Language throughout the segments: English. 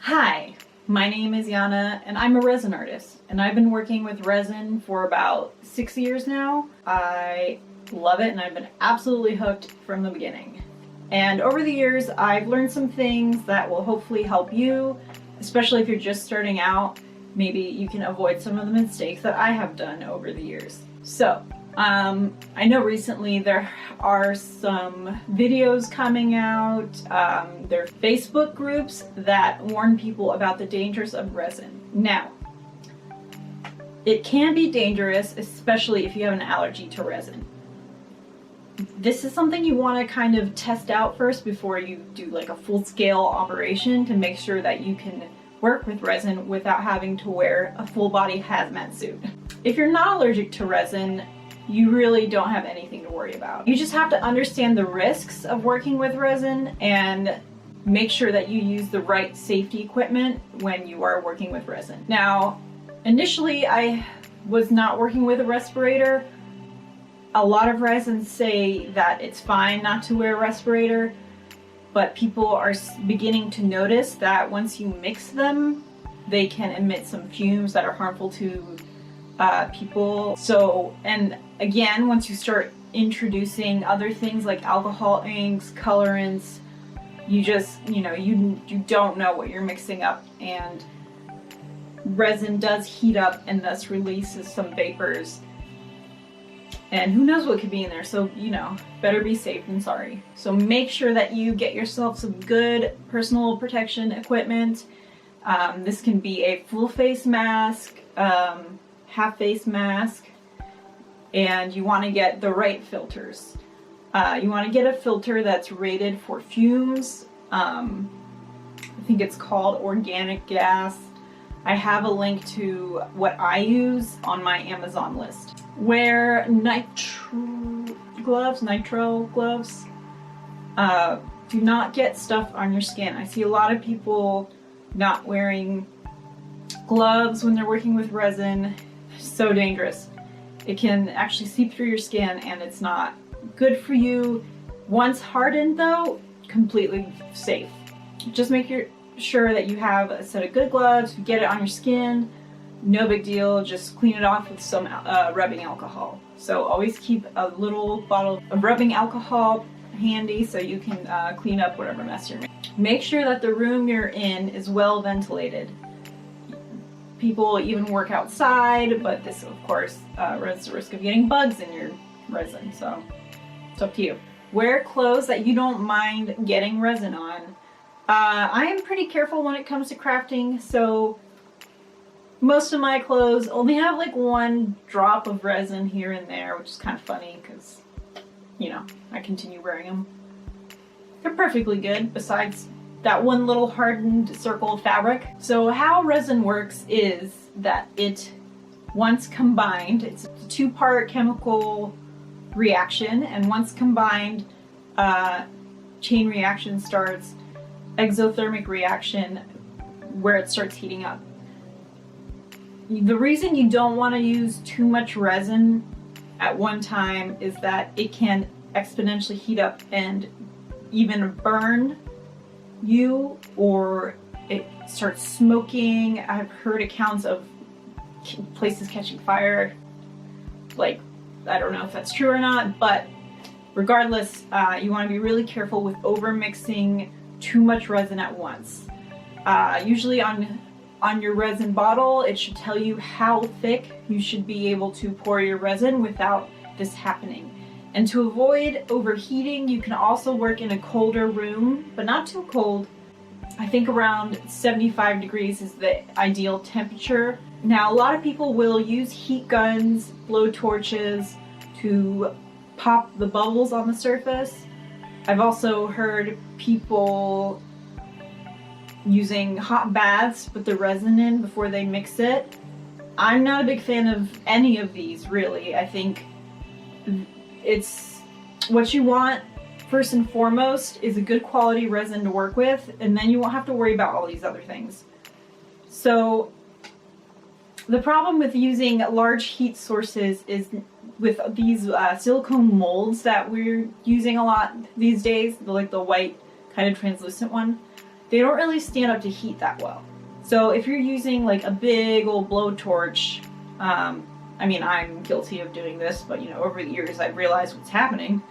Hi, my name is Yana and I'm a resin artist, and I've been working with resin for about 6 years now. I love it and I've been absolutely hooked from the beginning. And over the years I've learned some things that will hopefully help you, especially if you're just starting out. Maybe you can avoid some of the mistakes that I have done over the years. So, I know recently there are some videos coming out, there are Facebook groups that warn people about the dangers of resin. Now, it can be dangerous, especially if you have an allergy to resin. This is something you want to kind of test out first before you do like a full-scale operation to make sure that you can work with resin without having to wear a full-body hazmat suit. If you're not allergic to resin, you really don't have anything to worry about. You just have to understand the risks of working with resin and make sure that you use the right safety equipment when you are working with resin. Now, initially I was not working with a respirator. A lot of resins say that it's fine not to wear a respirator, but people are beginning to notice that once you mix them, they can emit some fumes that are harmful to people. So, and again, once you start introducing other things like alcohol inks, colorants, you just, you don't know what you're mixing up, and resin does heat up and thus releases some vapors. And who knows what could be in there, so, better be safe than sorry. So make sure that you get yourself some good personal protection equipment. This can be a full face mask, half face mask, and you want to get the right filters. You want to get a filter that's rated for fumes. I think it's called organic gas. I have a link to what I use on my Amazon list. Wear nitro gloves. Do not get stuff on your skin. I see a lot of people not wearing gloves when they're working with resin. So dangerous. It can actually seep through your skin and it's not good for you. Once hardened though, completely safe. Just make sure that you have a set of good gloves, get it on your skin, no big deal, just clean it off with some rubbing alcohol. So always keep a little bottle of rubbing alcohol handy so you can clean up whatever mess you're making. Make sure that the room you're in is well ventilated. People even work outside, but this of course runs the risk of getting bugs in your resin, so it's up to you. Wear clothes that you don't mind getting resin on. I am pretty careful when it comes to crafting, so most of my clothes only have like one drop of resin here and there, which is kind of funny because, I continue wearing them. They're perfectly good, besides that one little hardened circle of fabric. So how resin works is that it, once combined, it's a two-part chemical reaction, and once combined, chain reaction starts, exothermic reaction, where it starts heating up. The reason you don't want to use too much resin at one time is that it can exponentially heat up and even burn you, or it starts smoking. I've heard accounts of places catching fire. Like, I don't know if that's true or not, but regardless, you want to be really careful with over mixing too much resin at once. Usually on your resin bottle, it should tell you how thick you should be able to pour your resin without this happening. And to avoid overheating, you can also work in a colder room, but not too cold. I think around 75 degrees is the ideal temperature. Now, a lot of people will use heat guns, blow torches to pop the bubbles on the surface. I've also heard people using hot baths with the resin in before they mix it. I'm not a big fan of any of these, really. I think it's what you want first and foremost is a good quality resin to work with, and then you won't have to worry about all these other things. So the problem with using large heat sources is with these silicone molds that we're using a lot these days, like the white kind of translucent one, they don't really stand up to heat that well. So if you're using like a big old blowtorch, I mean, I'm guilty of doing this, but over the years I've realized what's happening.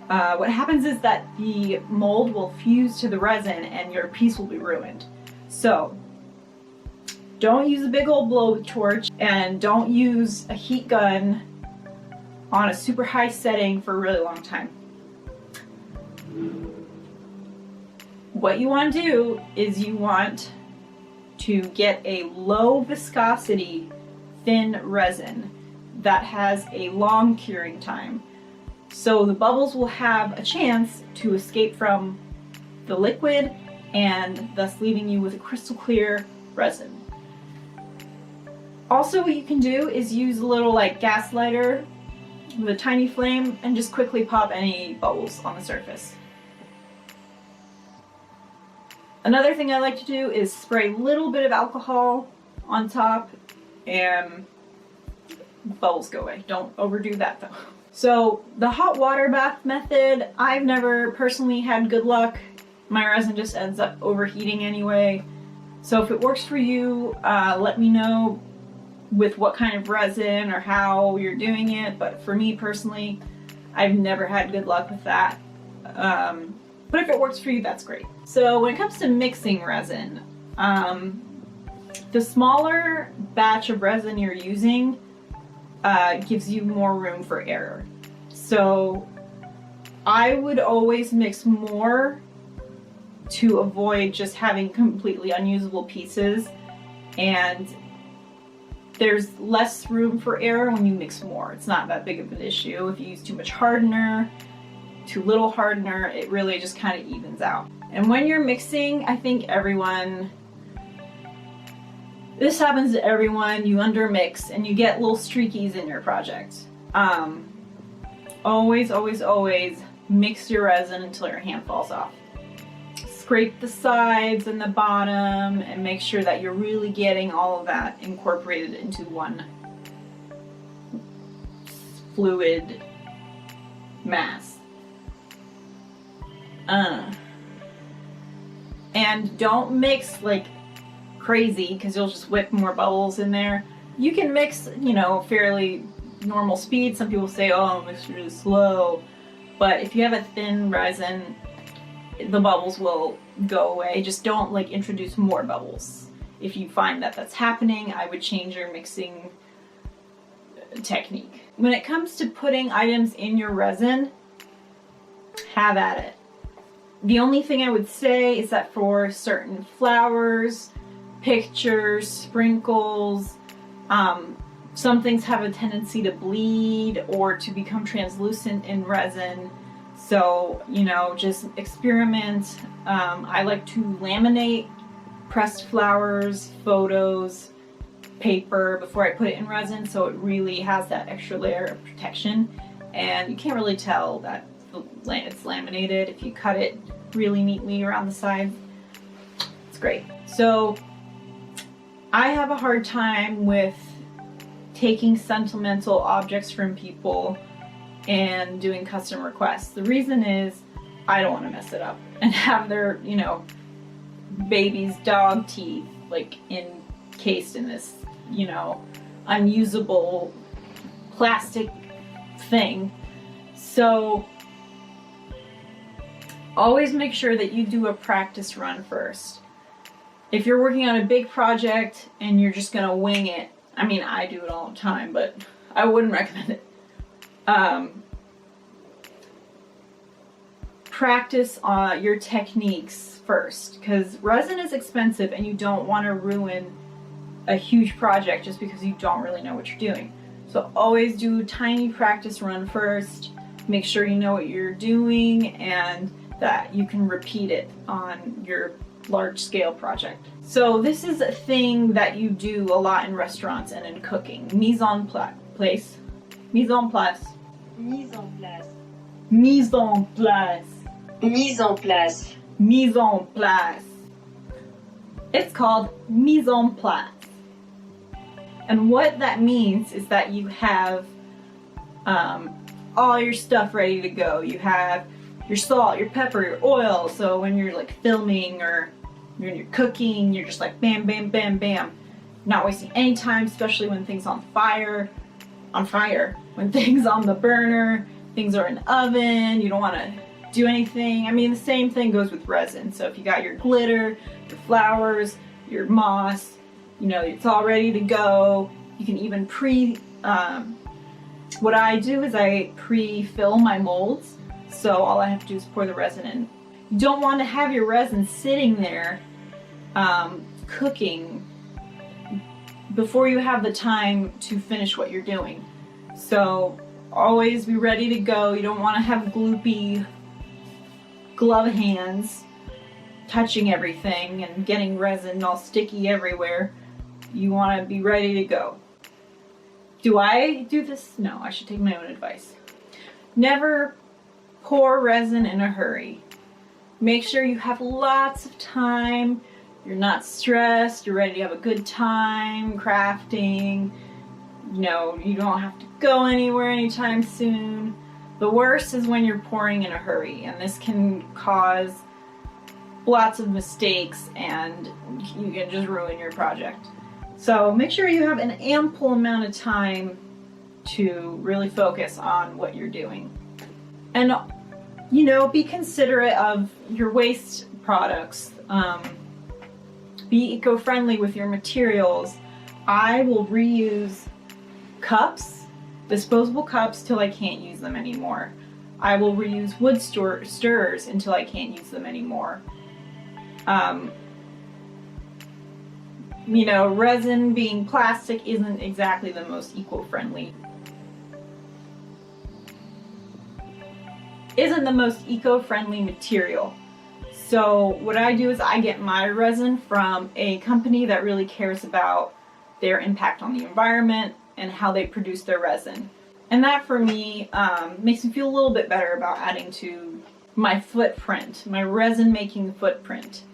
What happens is that the mold will fuse to the resin and your piece will be ruined. So don't use a big old blowtorch, and don't use a heat gun on a super high setting for a really long time. What you want to do is you want to get a low viscosity thin resin that has a long curing time. So the bubbles will have a chance to escape from the liquid and thus leaving you with a crystal clear resin. Also, what you can do is use a little like gas lighter with a tiny flame and just quickly pop any bubbles on the surface. Another thing I like to do is spray a little bit of alcohol on top and bubbles go away. Don't overdo that though. So the hot water bath method, I've never personally had good luck. My resin just ends up overheating anyway. So if it works for you, let me know with what kind of resin or how you're doing it. But for me personally, I've never had good luck with that. But if it works for you, that's great. So when it comes to mixing resin, the smaller batch of resin you're using gives you more room for error. So I would always mix more to avoid just having completely unusable pieces, and there's less room for error when you mix more. It's not that big of an issue. If you use too much hardener, too little hardener, it really just kind of evens out. And when you're mixing, I think this happens to everyone, you undermix and you get little streakies in your project. Always, always, always mix your resin until your hand falls off. Scrape the sides and the bottom and make sure that you're really getting all of that incorporated into one fluid mass. And don't mix like crazy because you'll just whip more bubbles in there. You can mix, fairly normal speed. Some people say, oh, mix really slow. But if you have a thin resin, the bubbles will go away. Just don't like introduce more bubbles. If you find that that's happening, I would change your mixing technique. When it comes to putting items in your resin, have at it. The only thing I would say is that for certain flowers, pictures, sprinkles, some things have a tendency to bleed or to become translucent in resin. So, just experiment. I like to laminate pressed flowers, photos, paper before I put it in resin, so it really has that extra layer of protection. And you can't really tell that it's laminated if you cut it really neatly around the sides. It's great. So I have a hard time with taking sentimental objects from people and doing custom requests. The reason is I don't want to mess it up and have their, baby's dog teeth like encased in this, unusable plastic thing. So always make sure that you do a practice run first. If you're working on a big project and you're just gonna wing it, I mean, I do it all the time, but I wouldn't recommend it. Practice on your techniques first, because resin is expensive and you don't want to ruin a huge project just because you don't really know what you're doing. So always do a tiny practice run first. Make sure you know what you're doing and that you can repeat it on your large scale project. So this is a thing that you do a lot in restaurants and in cooking. Mise en place. Mise en place. Mise en place. Mise en place. Mise en place. Mise en place. It's called mise en place. And what that means is that you have all your stuff ready to go. You have your salt, your pepper, your oil. So when you're like filming or when you're cooking, you're just like bam, bam, bam, bam. Not wasting any time, especially when things on fire, when things on the burner, things are in the oven, you don't want to do anything. I mean, the same thing goes with resin. So if you got your glitter, your flowers, your moss, you know, it's all ready to go. You can even what I do is I pre-fill my molds. So all I have to do is pour the resin in. You don't want to have your resin sitting there cooking before you have the time to finish what you're doing. So always be ready to go. You don't want to have gloopy glove hands touching everything and getting resin all sticky everywhere. You want to be ready to go. Do I do this? No, I should take my own advice. Never pour resin in a hurry. Make sure you have lots of time. You're not stressed. You're ready to have a good time crafting. You know, you don't have to go anywhere anytime soon. The worst is when you're pouring in a hurry, and this can cause lots of mistakes and you can just ruin your project. So make sure you have an ample amount of time to really focus on what you're doing. And, you know, be considerate of your waste products. Be eco-friendly with your materials. I will reuse cups, disposable cups, till I can't use them anymore. I will reuse wood stirrers until I can't use them anymore. You know, resin being plastic isn't exactly the most eco-friendly. Isn't the most eco-friendly material. So what I do is I get my resin from a company that really cares about their impact on the environment and how they produce their resin. And that for me makes me feel a little bit better about adding to my footprint, my resin making footprint.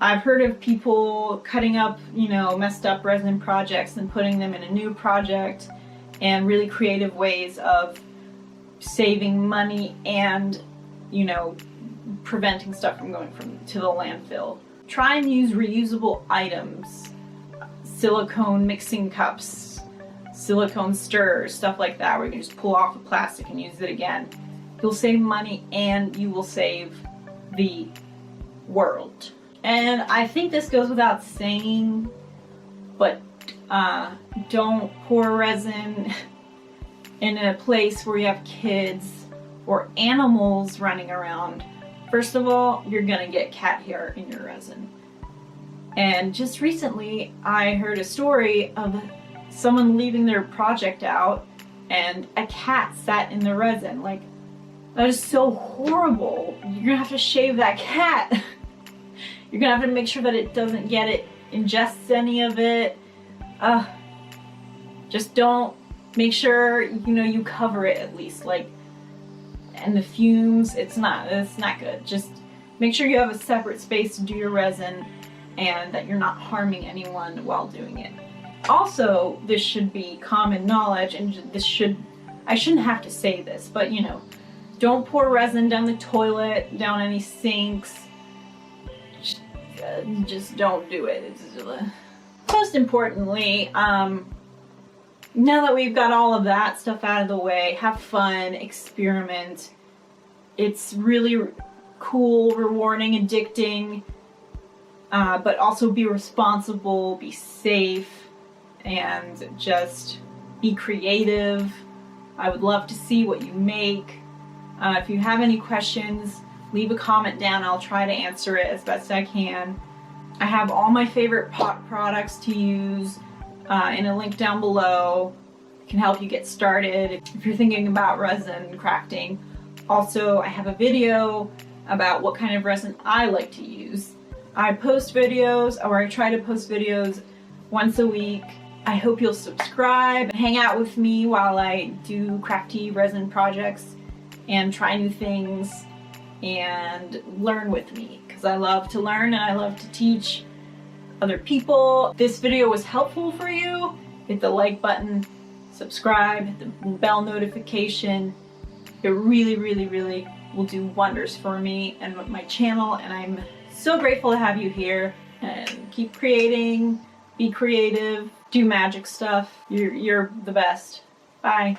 I've heard of people cutting up, you know, messed up resin projects and putting them in a new project, and really creative ways of saving money and, you know, preventing stuff from going to the landfill. Try and use reusable items, silicone mixing cups, silicone stirrers, stuff like that, where you can just pull off the plastic and use it again. You'll save money and you will save the world. And I think this goes without saying, but don't pour resin in a place where you have kids or animals running around. First of all, you're gonna get cat hair in your resin. And just recently, I heard a story of someone leaving their project out and a cat sat in the resin. Like, that is so horrible. You're gonna have to shave that cat. You're gonna have to make sure that it doesn't get it, ingests any of it. Just don't, make sure, you know, you cover it at least, like, and the fumes, it's not good. Just make sure you have a separate space to do your resin and that you're not harming anyone while doing it. Also, this should be common knowledge, and I shouldn't have to say this, but you know, don't pour resin down the toilet, down any sinks. Just don't do it. Most importantly, now that we've got all of that stuff out of the way, have fun, experiment. It's really cool, rewarding, addicting, but also be responsible, be safe, and just be creative. I would love to see what you make. If you have any questions, leave a comment down. I'll try to answer it as best I can. I have all my favorite pot products to use in a link down below. It can help you get started if you're thinking about resin crafting. Also, I have a video about what kind of resin I like to use. I post videos, or I try to post videos once a week. I hope you'll subscribe and hang out with me while I do crafty resin projects and try new things and learn with me, because I love to learn and I love to teach other people. If this video was helpful for you, hit the like button, subscribe, hit the bell notification. It really, really, really will do wonders for me and my channel, and I'm So grateful to have you here, and keep creating, be creative, do magic stuff. You're the best. Bye.